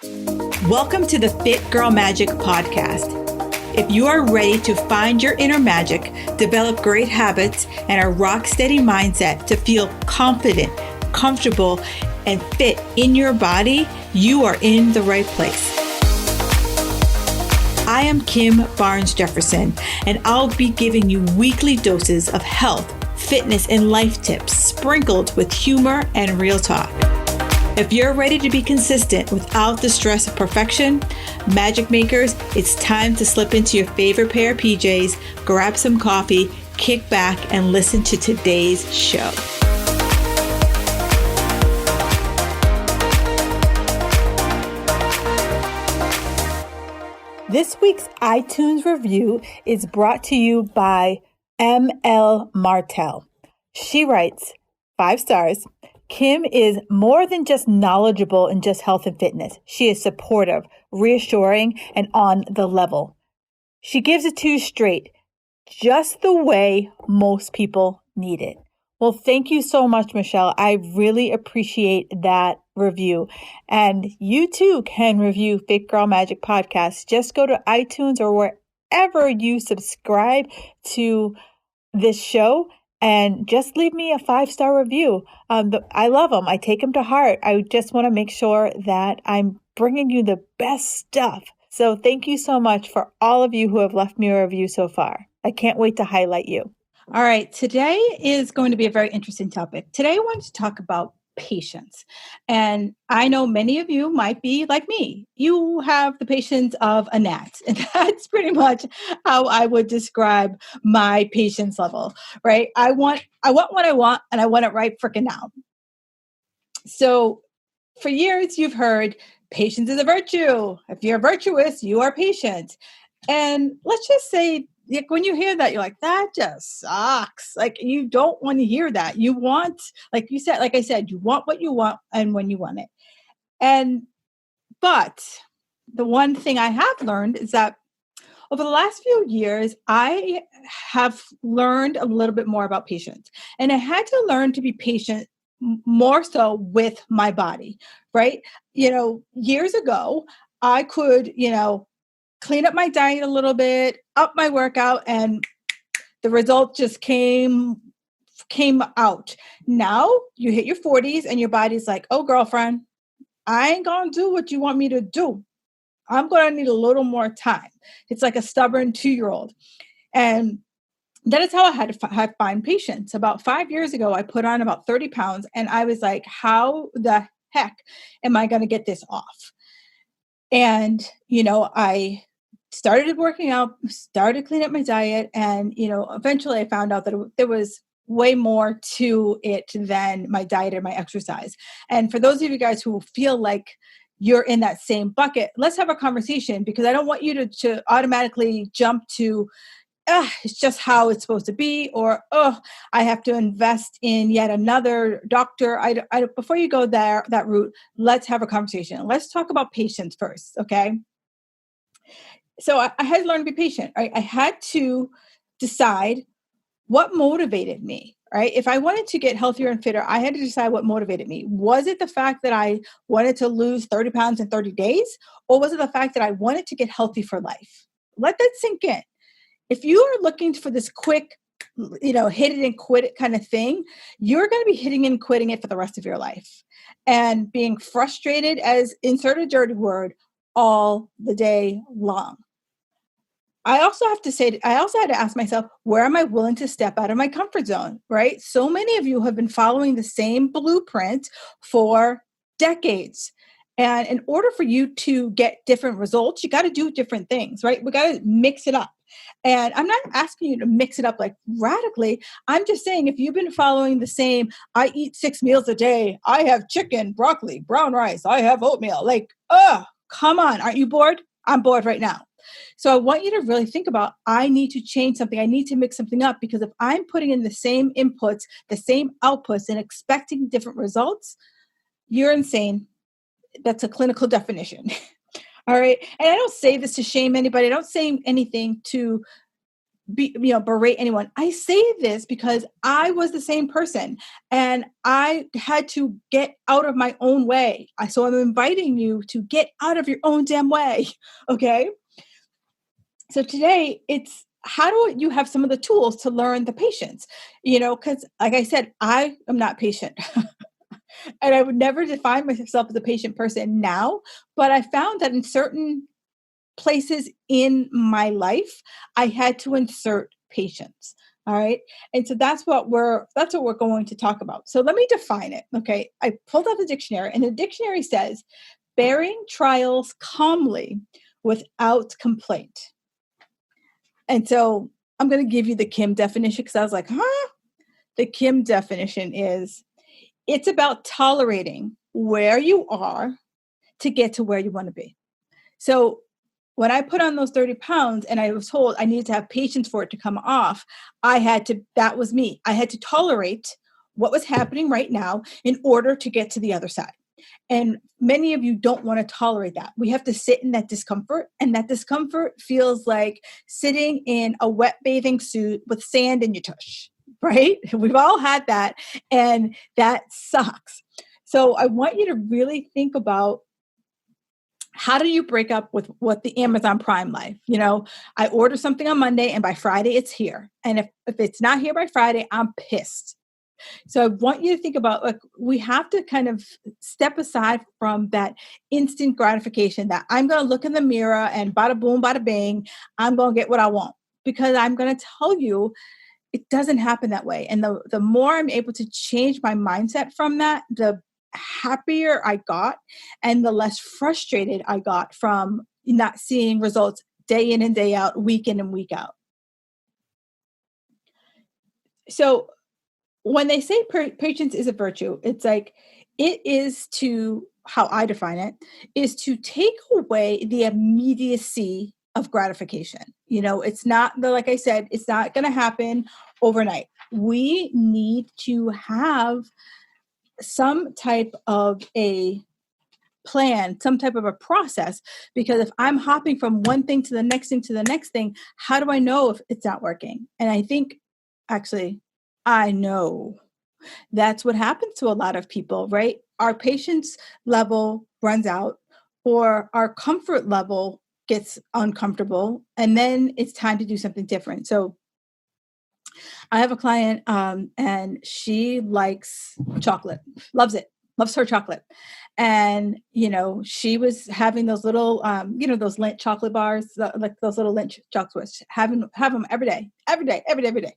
Welcome to the Fit Girl Magic podcast. If you are ready to find your inner magic, develop great habits, and a rock steady mindset to feel confident, comfortable, and fit in your body, you are in the right place. I am Kim Barnes Jefferson, and I'll be giving you weekly doses of health, fitness, and life tips sprinkled with humor and real talk. If you're ready to be consistent without the stress of perfection, magic makers, it's time to slip into your favorite pair of PJs, grab some coffee, kick back, and listen to today's show. This week's iTunes review is brought to you by ML Martel. She writes, 5 stars. Kim is more than just knowledgeable in just health and fitness. She is supportive, reassuring, and on the level. She gives it to you straight, just the way most people need it. Well, thank you so much, Michelle. I really appreciate that review. And you too can review Fit Girl Magic Podcast. Just go to iTunes or wherever you subscribe to this show and just leave me a 5-star review. I love them. I take them to heart. I just want to make sure that I'm bringing you the best stuff. So thank you so much for all of you who have left me a review so far. I can't wait to highlight you. All right. Today is going to be a very interesting topic. Today I want to talk about patience. And I know many of you might be like me. You have the patience of a gnat. And that's pretty much how I would describe my patience level, right? I want what I want, and I want it right freaking now. So for years, you've heard patience is a virtue. If you're virtuous, you are patient. And let's just say, like, when you hear that, you're like, that just sucks. Like, you don't want to hear that. You want, like I said, you want what you want and when you want it. But the one thing I have learned is that over the last few years, I have learned a little bit more about patience. And I had to learn to be patient more so with my body, right? Years ago, I could, clean up my diet a little bit, up my workout, and the result just came out. Now you hit your 40s and your body's like, oh, girlfriend, I ain't going to do what you want me to do. I'm going to need a little more time. It's like a stubborn 2-year-old. And that is how I had to find patience. About 5 years ago, I put on about 30 pounds and I was like, how the heck am I going to get this off? And, I started working out, started cleaning up my diet. And, eventually I found out that there was way more to it than my diet or my exercise. And for those of you guys who feel like you're in that same bucket, let's have a conversation, because I don't want you to automatically jump to, it's just how it's supposed to be, or, I have to invest in yet another doctor. Before you go that route, let's have a conversation. Let's talk about patience first, okay? So I had to learn to be patient, right? I had to decide what motivated me, right? If I wanted to get healthier and fitter, I had to decide what motivated me. Was it the fact that I wanted to lose 30 pounds in 30 days? Or was it the fact that I wanted to get healthy for life? Let that sink in. If you are looking for this quick, hit it and quit it kind of thing, you're going to be hitting and quitting it for the rest of your life and being frustrated, as insert a dirty word, all the day long. I also had to ask myself, where am I willing to step out of my comfort zone, right? So many of you have been following the same blueprint for decades. And in order for you to get different results, you got to do different things, right? We got to mix it up. And I'm not asking you to mix it up like radically. I'm just saying, if you've been following the same, I eat 6 meals a day, I have chicken, broccoli, brown rice, I have oatmeal, like, come on, aren't you bored? I'm bored right now. So I want you to really think about, I need to change something. I need to mix something up, because if I'm putting in the same inputs, the same outputs, and expecting different results, you're insane. That's a clinical definition. All right. And I don't say this to shame anybody. I don't say anything to berate anyone. I say this because I was the same person and I had to get out of my own way. So I'm inviting you to get out of your own damn way. Okay. So today it's, how do you have some of the tools to learn the patience? Because like I said, I am not patient. And I would never define myself as a patient person now, but I found that in certain places in my life, I had to insert patience. All right. And so that's what we're going to talk about. So let me define it. Okay. I pulled out the dictionary, and the dictionary says bearing trials calmly without complaint. And so I'm going to give you the Kim definition, because I was like, huh? The Kim definition is, it's about tolerating where you are to get to where you want to be. So when I put on those 30 pounds and I was told I needed to have patience for it to come off, that was me. I had to tolerate what was happening right now in order to get to the other side. And many of you don't want to tolerate that. We have to sit in that discomfort, and that discomfort feels like sitting in a wet bathing suit with sand in your tush, right? We've all had that, and that sucks. So I want you to really think about, how do you break up with what the Amazon Prime life? I order something on Monday and by Friday it's here. And if it's not here by Friday, I'm pissed. So I want you to think about, like, we have to kind of step aside from that instant gratification that I'm going to look in the mirror and bada boom, bada bang, I'm going to get what I want. Because I'm going to tell you, it doesn't happen that way. And the more I'm able to change my mindset from that, the happier I got, and the less frustrated I got from not seeing results day in and day out, week in and week out. So when they say patience is a virtue, it's like, it is to, how I define it, is to take away the immediacy of gratification. It's not, like I said, it's not going to happen overnight. We need to have some type of a plan, some type of a process, because if I'm hopping from one thing to the next thing to the next thing, how do I know if it's not working? And I think, actually, I know that's what happens to a lot of people, right? Our patience level runs out, or our comfort level gets uncomfortable, and then it's time to do something different. So I have a client, and she likes chocolate, loves it, loves her chocolate. And, she was having those little, those Lindt chocolate bars, like those little Lindt chocolates, have them every day, every day, every day, every day.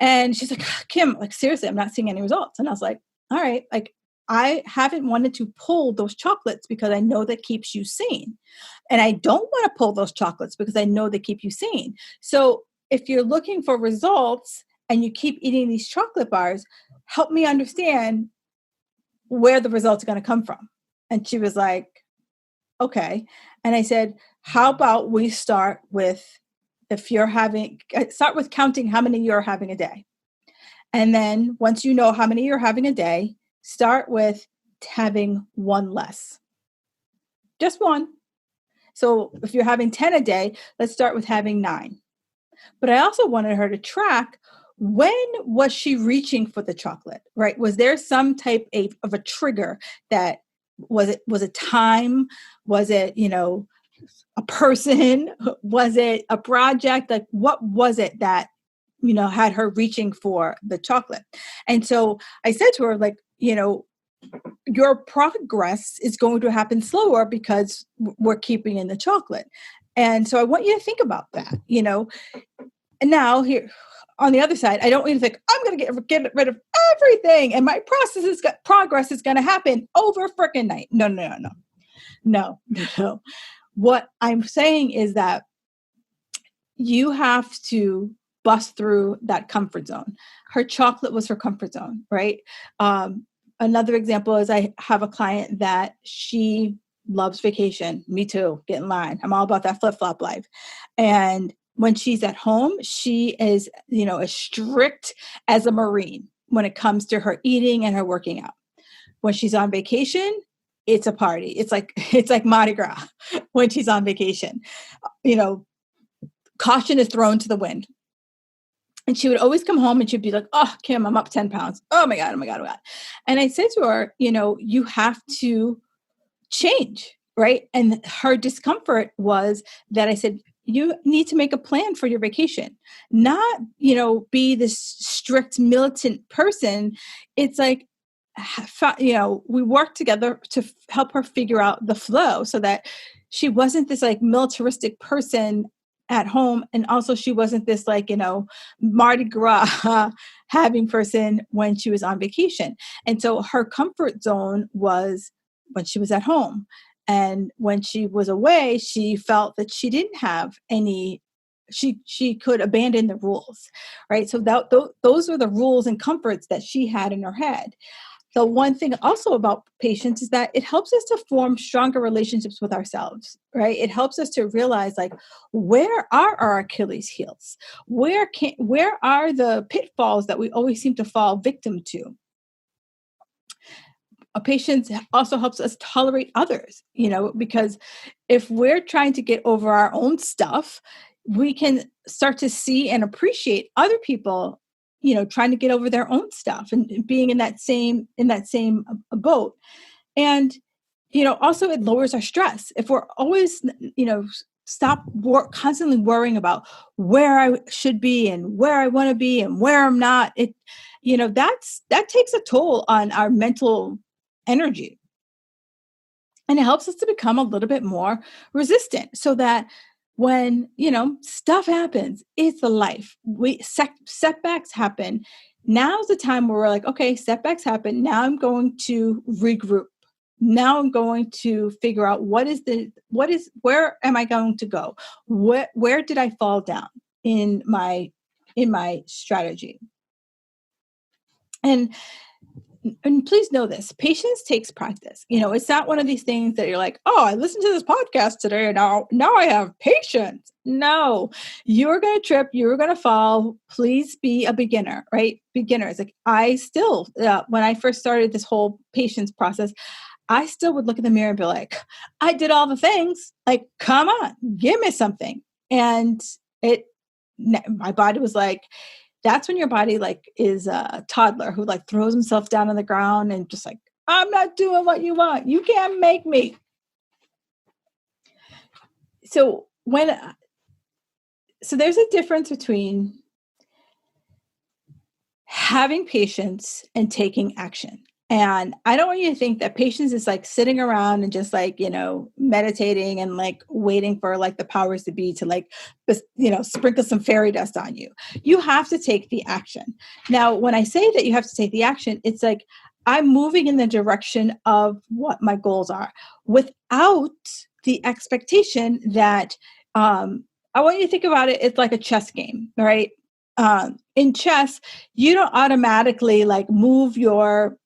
And she's like, Kim, like, seriously, I'm not seeing any results. And I was like, all right, like, I haven't wanted to pull those chocolates because I know that keeps you sane. And I don't want to pull those chocolates because I know they keep you sane. So if you're looking for results and you keep eating these chocolate bars, help me understand where the results are going to come from. And she was like, okay. And I said, how about we start with counting how many you're having a day. And then once you know how many you're having a day, start with having one less. Just one. So if you're having 10 a day, let's start with having 9. But I also wanted her to track, when was she reaching for the chocolate, right? Was there some type of a trigger? That was it time? Was it, a person? Was it a project? Like, what was it that, had her reaching for the chocolate? And so I said to her, like, your progress is going to happen slower because we're keeping in the chocolate. And so I want you to think about that, And now here on the other side, I don't want you to think, I'm going to get rid of everything and my progress is going to happen over freaking night. No. What I'm saying is that you have to bust through that comfort zone. Her chocolate was her comfort zone, right? Another example is, I have a client that she loves vacation. Me too. Get in line. I'm all about that flip-flop life. And when she's at home, she is, as strict as a Marine when it comes to her eating and her working out. When she's on vacation, it's a party. It's like Mardi Gras when she's on vacation. caution is thrown to the wind. And she would always come home and she'd be like, "Oh, Kim, I'm up 10 pounds. Oh my God, oh my God, oh my God." And I said to her, you have to change, right? And her discomfort was that I said, you need to make a plan for your vacation, not, be this strict militant person. It's like, we worked together to help her figure out the flow so that she wasn't this like militaristic person at home. And also she wasn't this like, Mardi Gras having person when she was on vacation. And so her comfort zone was when she was at home. And when she was away, she felt that she didn't have any, she could abandon the rules, right? So those are the rules and comforts that she had in her head. The one thing also about patience is that it helps us to form stronger relationships with ourselves, right? It helps us to realize like, where are our Achilles heels? Where are the pitfalls that we always seem to fall victim to? A patience also helps us tolerate others, because if we're trying to get over our own stuff, we can start to see and appreciate other people, trying to get over their own stuff and being in that same boat. And, also it lowers our stress. If we're always, constantly worrying about where I should be and where I want to be and where I'm not, that takes a toll on our mental energy. And it helps us to become a little bit more resistant so that when, stuff happens, it's a life. Setbacks happen. Now's the time where we're like, okay, setbacks happen. Now I'm going to regroup. Now I'm going to figure out where am I going to go? Where did I fall down in my strategy? And please know this, patience takes practice. It's not one of these things that you're like, oh, I listened to this podcast today and now I have patience. No, you're going to trip. You're going to fall. Please be a beginner, right? Beginners. Like I still, when I first started this whole patience process, I still would look in the mirror and be like, I did all the things. Like, come on, give me something. And my body was like, that's when your body like is a toddler who like throws himself down on the ground and just like, I'm not doing what you want. You can't make me. So there's a difference between having patience and taking action. And I don't want you to think that patience is like sitting around and just like, meditating and like waiting for like the powers to be to like, sprinkle some fairy dust on you. You have to take the action. Now, when I say that you have to take the action, it's like I'm moving in the direction of what my goals are without the expectation that I want you to think about it. It's like a chess game, right? In chess, you don't automatically like move your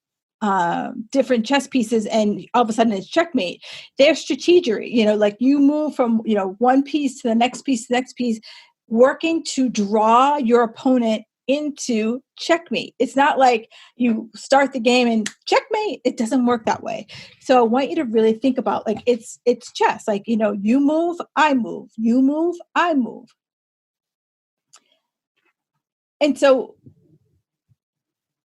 different chess pieces and all of a sudden it's checkmate. There's strategery, like you move from, one piece to the next piece, to the next piece, working to draw your opponent into checkmate. It's not like you start the game and checkmate. It doesn't work that way. So I want you to really think about like, it's chess. Like, you move, I move, you move, I move. And so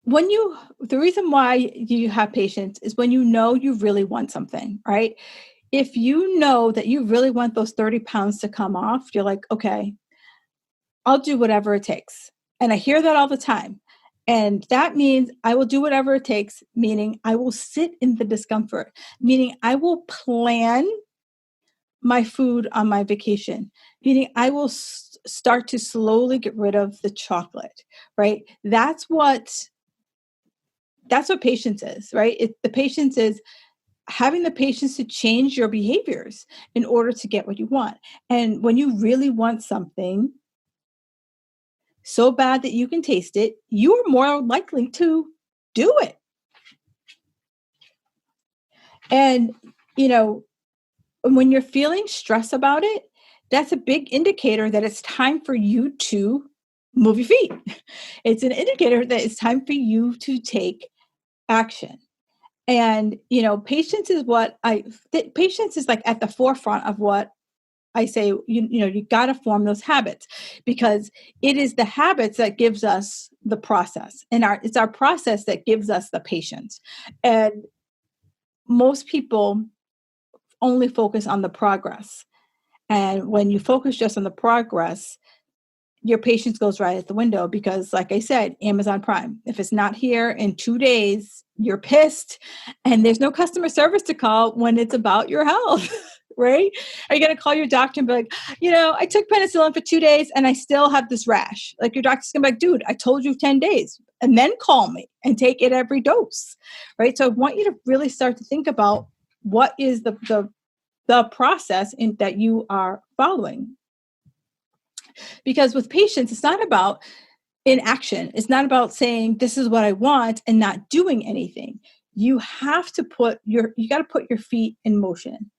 the reason why you have patience is when you really want something, right? If you know that you really want those 30 pounds to come off, you're like, okay, I'll do whatever it takes. And I hear that all the time. And that means I will do whatever it takes, meaning I will sit in the discomfort, meaning I will plan my food on my vacation, meaning I will start to slowly get rid of the chocolate, right? That's what patience is, right? The patience is having the patience to change your behaviors in order to get what you want. And when you really want something so bad that you can taste it, you are more likely to do it. And, when you're feeling stress about it, that's a big indicator that it's time for you to move your feet. It's an indicator that it's time for you to take action. And, patience is like at the forefront of what I say, you got to form those habits, because it is the habits that gives us the process, and it's our process that gives us the patience. And most people only focus on the progress. And when you focus just on the progress, your patience goes right out the window, because, like I said, Amazon Prime, if it's not here in 2 days, you're pissed, and there's no customer service to call when it's about your health. Right? Are you going to call your doctor and be like, I took penicillin for 2 days and I still have this rash? Like, your doctor's going to be like, dude, I told you 10 days, and then call me and take it every dose. Right? So I want you to really start to think about what is the process that you are following. Because with patients, it's not about inaction. It's not about saying this is what I want and not doing anything. You have to you got to put your feet in motion.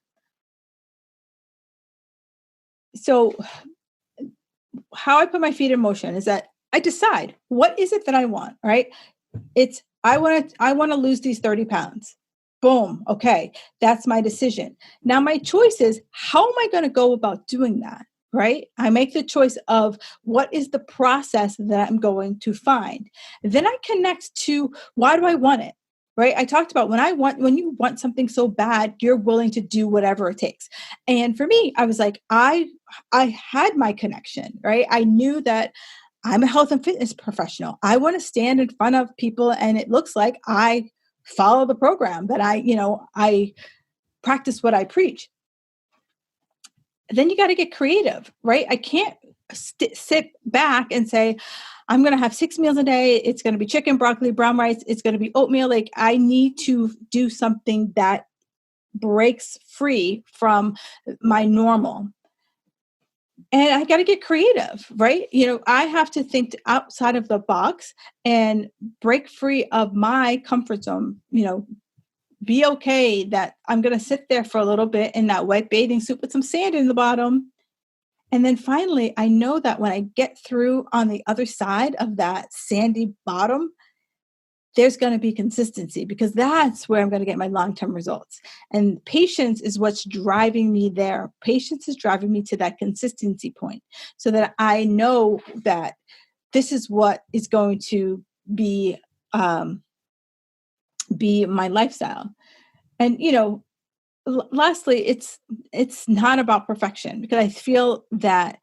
So how I put my feet in motion is that I decide, what is it that I want, right? It's, I want to lose these 30 pounds. Boom. Okay. That's my decision. Now my choice is, how am I going to go about doing that? Right? I make the choice of what is the process that I'm going to find. Then I connect to, why do I want it? Right? I talked about when you want something so bad, you're willing to do whatever it takes. And for me, I was like, I had my connection, right? I knew that I'm a health and fitness professional. I want to stand in front of people, and it looks like I follow the program, that I practice what I preach. Then you got to get creative, right? I can't sit back and say, I'm going to have 6 meals a day. It's going to be chicken, broccoli, brown rice. It's going to be oatmeal. Like, I need to do something that breaks free from my normal. And I got to get creative, right? I have to think outside of the box and break free of my comfort zone, be okay that I'm going to sit there for a little bit in that wet bathing suit with some sand in the bottom. And then finally, I know that when I get through on the other side of that sandy bottom, there's going to be consistency, because that's where I'm going to get my long-term results. And patience is what's driving me there. Patience is driving me to that consistency point, so that I know that this is what is going to be my lifestyle. And, lastly, it's not about perfection, because I feel that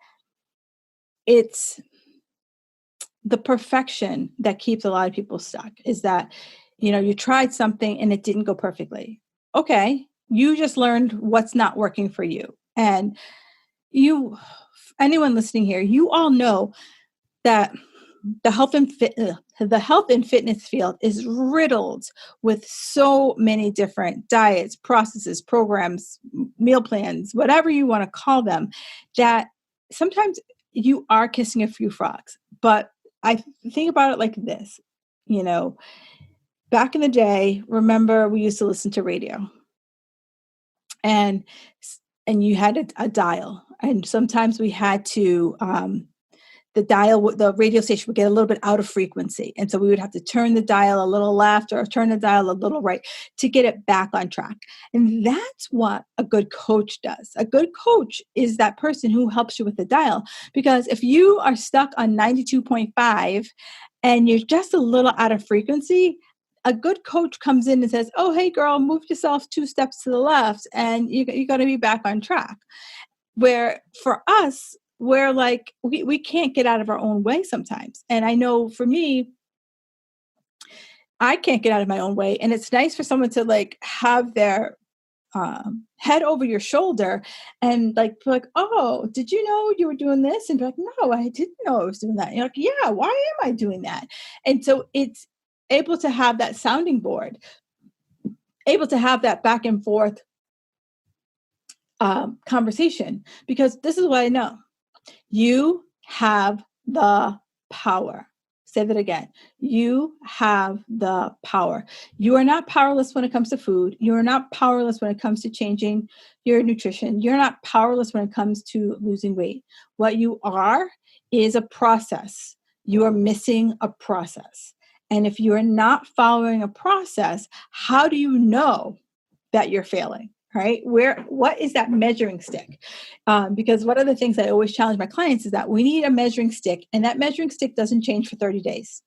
it's the perfection that keeps a lot of people stuck. Is that, you tried something and it didn't go perfectly. Okay. You just learned what's not working for you. And anyone listening here, you all know that the health and fitness field is riddled with so many different diets, processes, programs, meal plans, whatever you want to call them, that sometimes you are kissing a few frogs. But I think about it like this, back in the day, remember, we used to listen to radio, and you had a dial, and sometimes we had to, the radio station would get a little bit out of frequency. And so we would have to turn the dial a little left or turn the dial a little right to get it back on track. And that's what a good coach does. A good coach is that person who helps you with the dial. Because if you are stuck on 92.5 and you're just a little out of frequency, a good coach comes in and says, oh, hey, girl, move yourself 2 steps to the left, and you're going to be back on track. Where for us, we're like, we can't get out of our own way sometimes. And I know for me, I can't get out of my own way. And it's nice for someone to like have their head over your shoulder and like, be like, oh, did you know you were doing this? And be like, no, I didn't know I was doing that. And you're like, yeah, why am I doing that? And so it's able to have that sounding board, able to have that back and forth conversation, because this is what I know. You have the power. Say that again. You have the power. You are not powerless when it comes to food. You are not powerless when it comes to changing your nutrition. You're not powerless when it comes to losing weight. What you are is a process. You are missing a process. And if you are not following a process, how do you know that you're failing? right? What is that measuring stick? Because one of the things I always challenge my clients is that we need a measuring stick, and that measuring stick doesn't change for 30 days.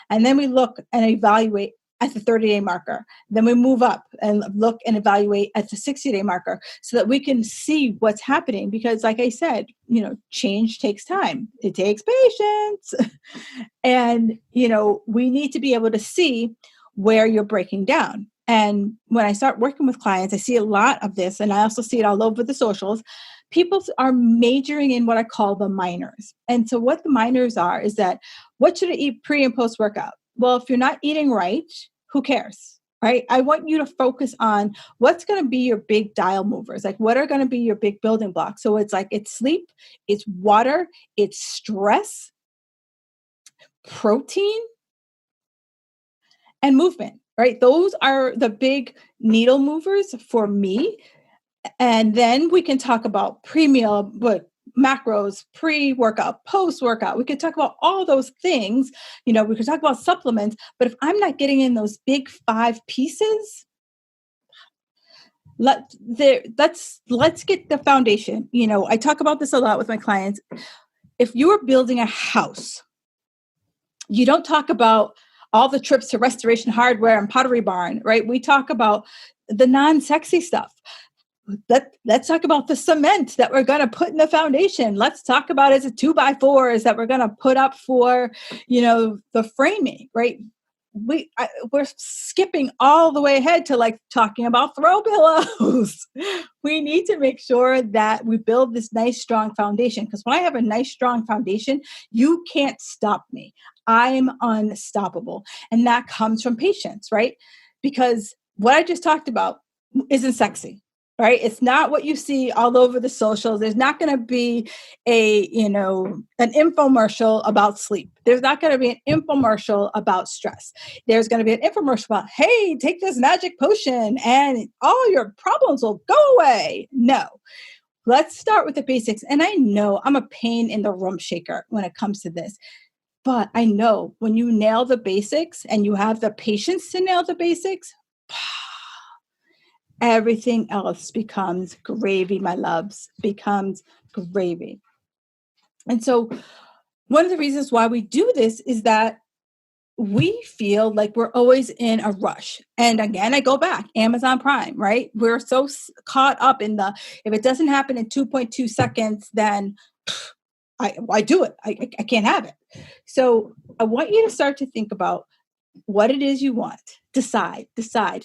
And then we look and evaluate at the 30-day marker. Then we move up and look and evaluate at the 60-day marker so that we can see what's happening. Because like I said, change takes time. It takes patience. And, we need to be able to see where you're breaking down. And when I start working with clients, I see a lot of this, and I also see it all over the socials. People are majoring in what I call the minors. And so what the minors are is that, what should I eat pre and post workout? Well, if you're not eating right, who cares? Right? I want you to focus on what's going to be your big dial movers. Like, what are going to be your big building blocks? So it's sleep, it's water, it's stress, protein, and movement, right? Those are the big needle movers for me. And then we can talk about pre-meal, but macros, pre-workout, post-workout. We could talk about all those things. We could talk about supplements, but if I'm not getting in those big 5 pieces, let's get the foundation. I talk about this a lot with my clients. If you are building a house, you don't talk about all the trips to Restoration Hardware and Pottery Barn, right? We talk about the non-sexy stuff. Let's talk about the cement that we're going to put in the foundation. Let's talk about as a 2x4s that we're going to put up for, the framing, right? We're skipping all the way ahead to talking about throw pillows. We need to make sure that we build this nice, strong foundation, because when I have a nice, strong foundation, you can't stop me. I'm unstoppable. And that comes from patience, right? Because what I just talked about isn't sexy. Right? It's not what you see all over the socials. There's not going to be an infomercial about sleep. There's not going to be an infomercial about stress. There's going to be an infomercial about, hey, take this magic potion and all your problems will go away. No. Let's start with the basics. And I know I'm a pain in the room shaker when it comes to this. But I know when you nail the basics and you have the patience to nail the basics, everything else becomes gravy, my loves, becomes gravy. And so one of the reasons why we do this is that we feel like we're always in a rush. And again, I go back, Amazon Prime, right? We're so caught up in if it doesn't happen in 2.2 seconds, then I do it. I can't have it. So I want you to start to think about what it is you want. Decide.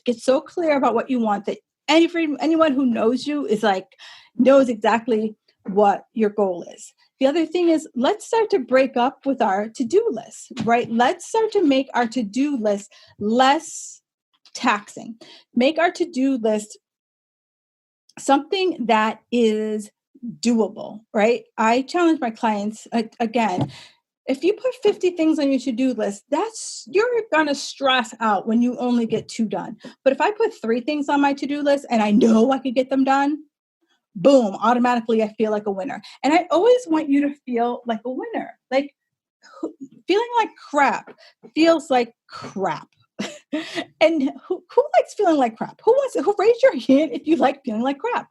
Get so clear about what you want that anyone who knows you knows exactly what your goal is. The other thing is, let's start to break up with our to-do list, right? Let's start to make our to-do list less taxing. Make our to-do list something that is doable, right? I challenge my clients again. If you put 50 things on your to-do list, you're going to stress out when you only get 2 done. But if I put 3 things on my to-do list and I know I could get them done, boom, automatically I feel like a winner. And I always want you to feel like a winner. Like, feeling like crap feels like crap. And who likes feeling like crap? Who raise your hand if you like feeling like crap?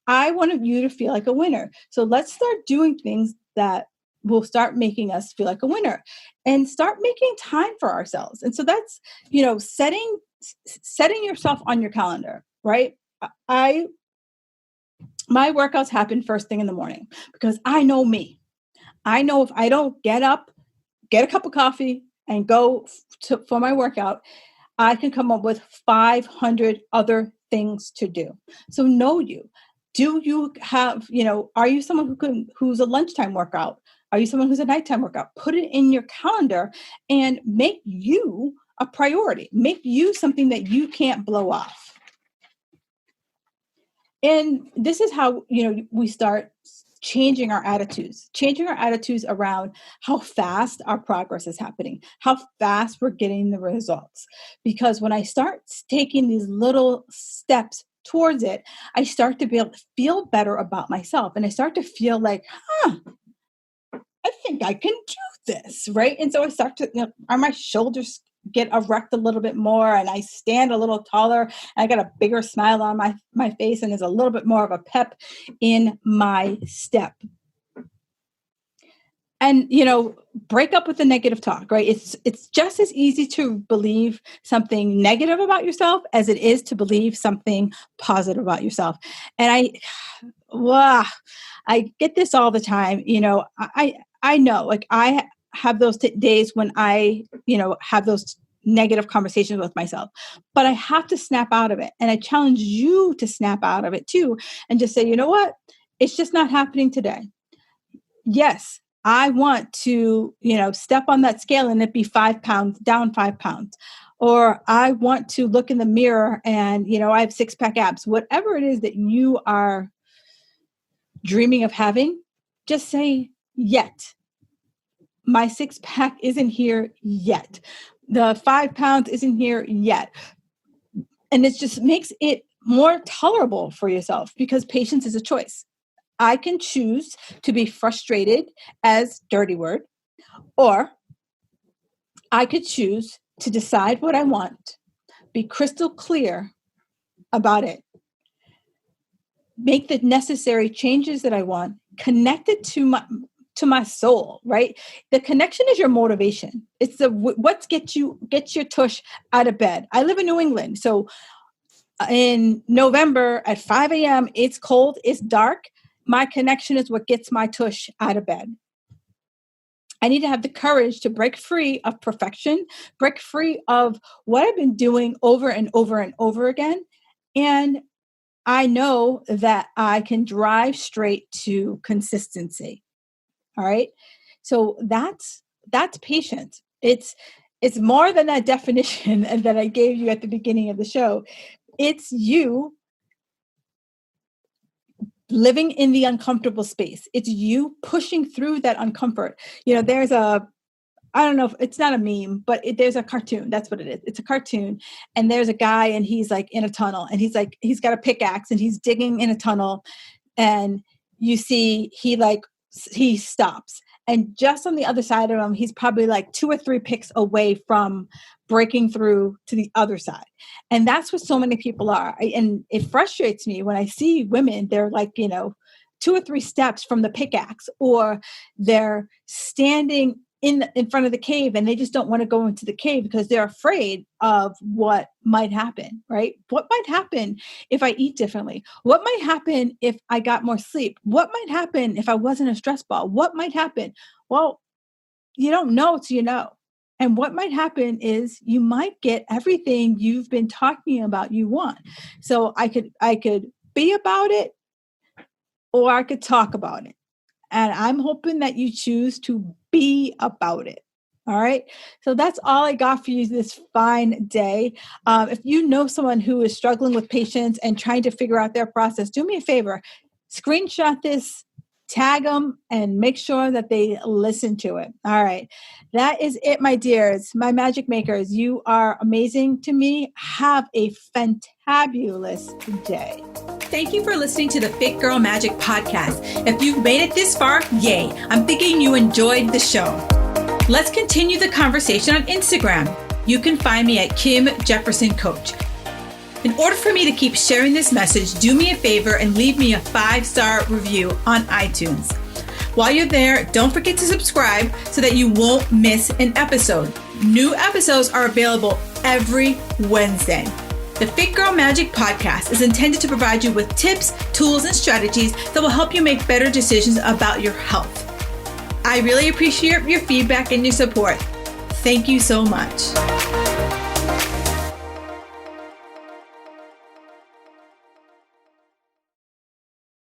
I want you to feel like a winner. So let's start doing things that will start making us feel like a winner, and start making time for ourselves. And so that's, setting yourself on your calendar, right? My workouts happen first thing in the morning because I know me. I know if I don't get up, get a cup of coffee and go for my workout, I can come up with 500 other things to do. So know you. Do you have, are you someone who's a lunchtime workout? Are you someone who's a nighttime workout? Put it in your calendar and make you a priority. Make you something that you can't blow off. And this is how, we start changing our attitudes around how fast our progress is happening, how fast we're getting the results. Because when I start taking these little steps towards it, I start to be able to feel better about myself. And I start to feel like, I think I can do this, right? And so I start to, are my shoulders get erect a little bit more and I stand a little taller and I got a bigger smile on my face and there's a little bit more of a pep in my step. And, break up with the negative talk, right? It's just as easy to believe something negative about yourself as it is to believe something positive about yourself. And I get this all the time. I know, like I have those days when I, have those negative conversations with myself, but I have to snap out of it. And I challenge you to snap out of it too. And just say, you know what? It's just not happening today. Yes, I want to, step on that scale and it be 5 pounds, down 5 pounds. Or I want to look in the mirror and, I have 6-pack abs. Whatever it is that you are dreaming of having, just say, yet. My 6-pack isn't here yet. The 5 pounds isn't here yet. And it just makes it more tolerable for yourself because patience is a choice. I can choose to be frustrated as dirty word, or I could choose to decide what I want, be crystal clear about it, make the necessary changes that I want, connect it to my soul, right? The connection is your motivation. It's what gets your tush out of bed. I live in New England. So in November at 5 a.m., it's cold, it's dark. My connection is what gets my tush out of bed. I need to have the courage to break free of perfection, break free of what I've been doing over and over and over again. And I know that I can drive straight to consistency. All right. So that's patience. It's more than that definition that I gave you at the beginning of the show. It's you living in the uncomfortable space. It's you pushing through that uncomfort. There's I don't know if it's not a meme, but there's a cartoon. That's what it is. It's a cartoon. And there's a guy and he's like in a tunnel and he's got a pickaxe and he's digging in a tunnel. And you see he stops. And just on the other side of him, he's probably like 2 or 3 picks away from breaking through to the other side. And that's what so many people are. And it frustrates me when I see women, they're like, 2 or 3 steps from the pickaxe, or they're standing in front of the cave and they just don't want to go into the cave because they're afraid of what might happen, right? What might happen if I eat differently? What might happen if I got more sleep? What might happen if I wasn't a stress ball? What might happen? Well, you don't know till you know. And what might happen is you might get everything you've been talking about you want. So I could be about it, or I could talk about it. And I'm hoping that you choose to be about it. All right. So that's all I got for you this fine day. If you know someone who is struggling with patience and trying to figure out their process, do me a favor, screenshot this, tag them, and make sure that they listen to it. All right. That is it, my dears, my magic makers. You are amazing to me. Have a fantabulous day. Thank you for listening to the Fit Girl Magic podcast. If you've made it this far, yay. I'm thinking you enjoyed the show. Let's continue the conversation on Instagram. You can find me at Kim Jefferson Coach. In order for me to keep sharing this message, do me a favor and leave me a 5-star review on iTunes. While you're there, don't forget to subscribe so that you won't miss an episode. New episodes are available every Wednesday. The Fit Girl Magic podcast is intended to provide you with tips, tools, and strategies that will help you make better decisions about your health. I really appreciate your feedback and your support. Thank you so much.